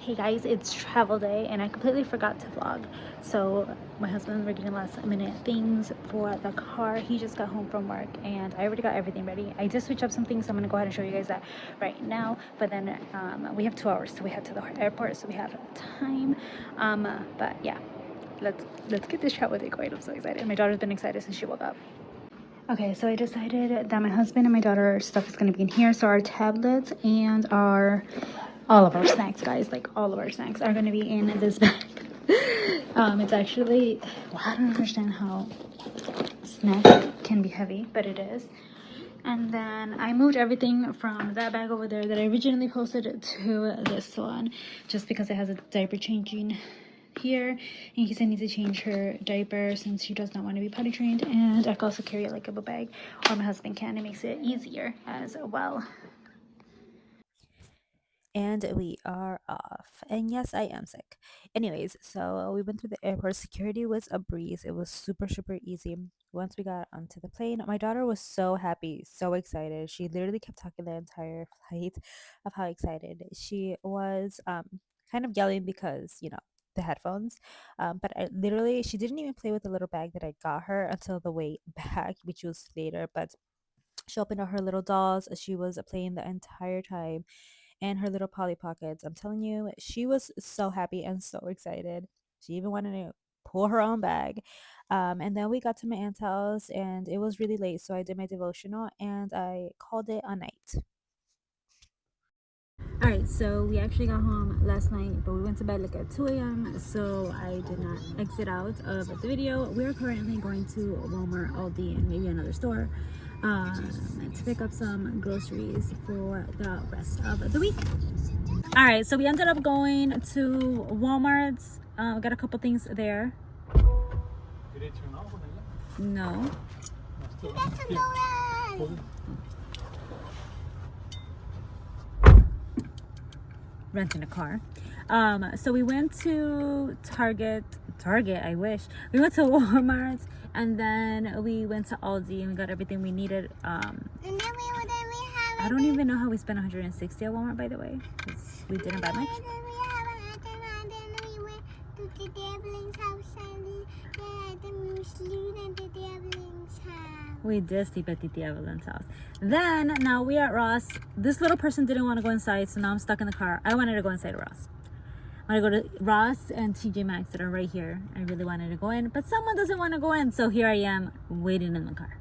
Hey guys, it's travel day and I completely forgot to vlog. So my husband, we're getting last minute things for the car. He just got home from work and I already got everything ready. I just switched up some things, so I'm gonna go ahead and show you guys that right now. But then we have 2 hours, so we head to the airport, so we have time. But yeah, let's get this travel day going. I'm so excited. My daughter's been excited since she woke up. Okay, so I decided that my husband and my daughter stuff is going to be in here. So our tablets and all of our snacks, guys, like all of our snacks are going to be in this bag. It's actually, well, I don't understand how snacks can be heavy, but it is. And then I moved everything from that bag over there that I originally posted to this one, just because it has a diaper changing here in case I need to change her diaper since she does not want to be potty trained. And I can also carry it like a book bag, or my husband can. It makes it easier as well. And we are off. And yes, I am sick. Anyways, so we went through the airport. Security was a breeze. It was super, super easy. Once we got onto the plane, my daughter was so happy, so excited. She literally kept talking the entire flight of how excited she was. Kind of yelling because, the headphones. But literally, she didn't even play with the little bag that I got her until the way back, which was later. But she opened up her little dolls. She was playing the entire time and her little Polly Pockets. I'm telling you, she was so happy and so excited. She even wanted to pull her own bag. And then we got to my aunt's house and it was really late. So I did my devotional and I called it a night. All right, so we actually got home last night, but we went to bed like at 2 a.m. So I did not exit out of the video. We're currently going to Walmart, Aldi, and maybe another store to pick up some groceries for the rest of the week. All right, so we ended up going to Walmart's. Got a couple things there. No. Renting a car. So we went to Target, I wish. We went to Walmart and then we went to Aldi and we got everything we needed. I don't even know how we spent 160 at Walmart, by the way, because we didn't buy much. We did sleep at Titi Evelyn's house. Then, now we are at Ross. This little person didn't want to go inside, so now I'm stuck in the car. I wanted to go inside Ross. I want to go to Ross and TJ Maxx that are right here. I really wanted to go in, but someone doesn't want to go in, so here I am waiting in the car.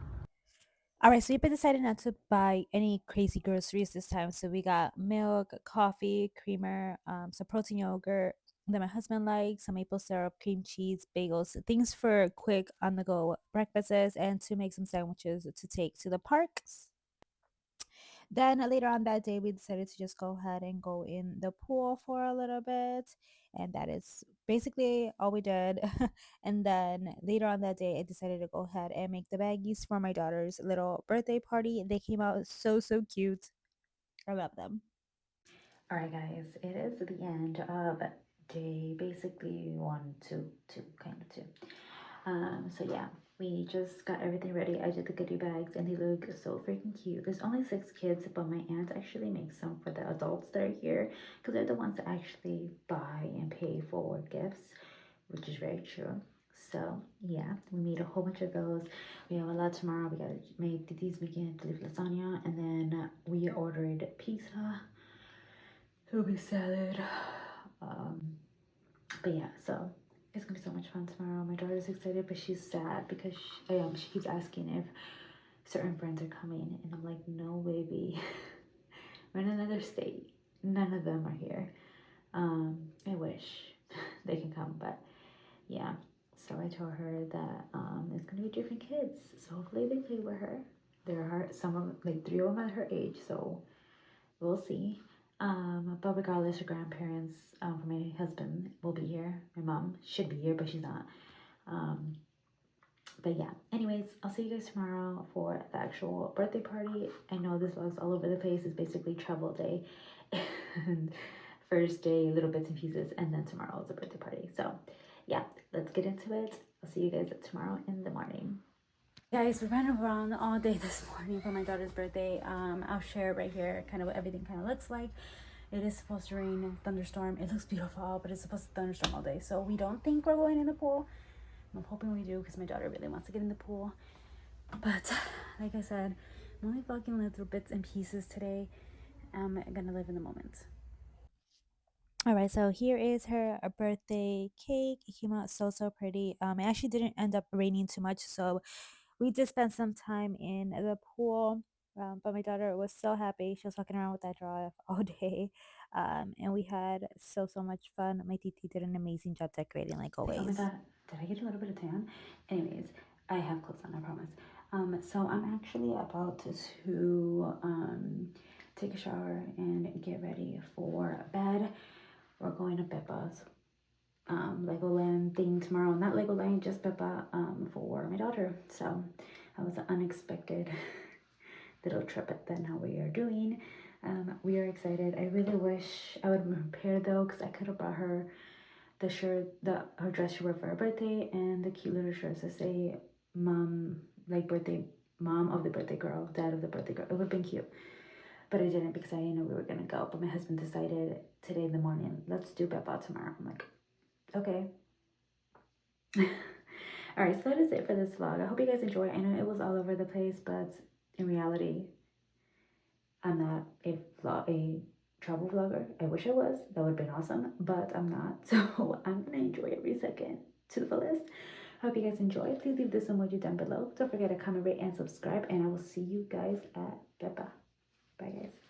All right, so we decided not to buy any crazy groceries this time. So we got milk, coffee, creamer, some protein yogurt that my husband likes, some maple syrup, cream cheese, bagels, things for quick on the go breakfasts, and to make some sandwiches to take to the parks. Then later on that day, we decided to just go ahead and go in the pool for a little bit. And that is basically all we did. And then later on that day, I decided to go ahead and make the baggies for my daughter's little birthday party. They came out so, so cute. I love them. All right, guys, it is the end of day basically one, two, kind of two. So yeah, we just got everything ready. I did the goodie bags and they look so freaking cute. There's only 6 kids, but my aunt actually makes some for the adults that are here because they're the ones that actually buy and pay for gifts, which is very true. So yeah, we made a whole bunch of those. We have a lot tomorrow. We gotta make Titi's making lasagna, and then we ordered pizza. There'll be salad. Um, but yeah, so it's gonna be so much fun tomorrow. My daughter's excited, but she's sad because she keeps asking if certain friends are coming, and I'm like, no, baby, we're in another state. None of them are here. I wish they can come, but yeah. So I told her that it's gonna be different kids. So hopefully they play with her. There are some of like 3 of them at her age, so we'll see. But regardless, her grandparents for my husband will be here. My mom should be here, but she's not. Um, but yeah, anyways, I'll see you guys tomorrow for the actual birthday party. I know this vlog's all over the place. It's basically travel day. And first day, little bits and pieces, and then tomorrow is the birthday party. So yeah, let's get into it. I'll see you guys tomorrow in the morning. Guys, we ran around all day this morning for my daughter's birthday. I'll share right here kind of what everything kind of looks like. It is supposed to rain, thunderstorm. It looks beautiful, but it's supposed to thunderstorm all day. So we don't think we're going in the pool. I'm hoping we do because my daughter really wants to get in the pool. But like I said, I'm only vlogging little bits and pieces today. I'm gonna live in the moment. All right, so here is her birthday cake. It came out so pretty. It actually didn't end up raining too much, so we did spend some time in the pool. But my daughter was so happy. She was walking around with that draw all day. And we had so much fun. My titi did an amazing job decorating, like Oh my always. god, did I get a little bit of tan? Anyways, I have clothes on, I promise. So I'm actually about to take a shower and get ready for bed. We're going to Peppa's Legoland thing tomorrow. Not Legoland, just Peppa for my daughter. So that was an unexpected little trip that now we are doing. We are excited. I really wish I would prepare though, because I could have brought her the shirt, her dress she wore for her birthday, and the cute little shirts that say mom, like birthday, mom of the birthday girl, dad of the birthday girl. It would have been cute, but I didn't because I didn't know we were gonna go. But my husband decided today in the morning, let's do Beba tomorrow. I'm like, okay. All right, so that is it for this vlog. I hope you guys enjoy. I know it was all over the place, but in reality, I'm not a travel vlogger. I wish I was. That would have been awesome, but I'm not. So I'm gonna enjoy every second to the fullest. Hope you guys enjoy. Please leave this emoji down below. Don't forget to comment, rate, and subscribe. And I will see you guys at Beba. Bye, guys.